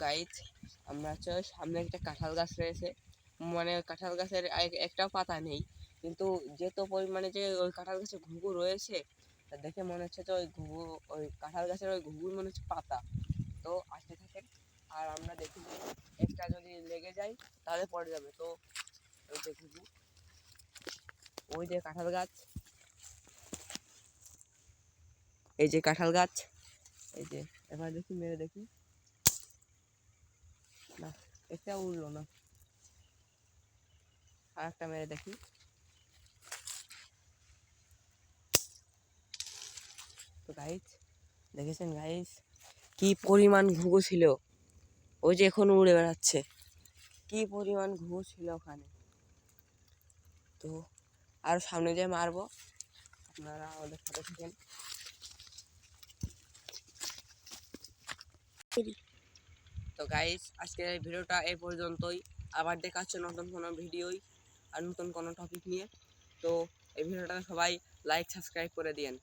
Guys আমরা হচ্ছে সামনে একটা কাঁঠাল গাছ রয়েছে, মানে কাঁঠাল গাছের একটাও পাতা নেই, কিন্তু যেত পরিমাণে যে ওই কাঁঠাল গাছে ঘুঘু রয়েছে তা দেখে মনে হচ্ছে যে ওই কাঁঠাল গাছের ওই ঘুঘুর মনে হচ্ছে পাতা। তো আসতে থাকেন আর আমরা দেখি যে একটা যদি লেগে যায় তাহলে পড়ে যাবে। তো ওই যে ঘুঘু, ওই যে কাঁঠাল গাছ, এই যে কাঁঠাল গাছ, এই যে এবার দেখি মেরে দেখি, না একটা উড়লো না, আর একটা মেরে দেখি। তো গাইজ দেখেছেন গাইজ কি পরিমাণ ঘুঘু ছিল, ওই যে এখন উড়ে বেড়াচ্ছে, কি পরিমাণ ঘুঘু ছিল ওখানে। তো আর সামনে যে মারবো, আপনারা আমাদের সাথে থাকেন। তো গাইজ আজকের এই ভিডিওটা এই পর্যন্তই, আবার দেখা হচ্ছে নতুন কোনো ভিডিওই আর নতুন কোনো টপিক নিয়ে। তো এই ভিডিওটা সবাই লাইক সাবস্ক্রাইব করে দিয়েন।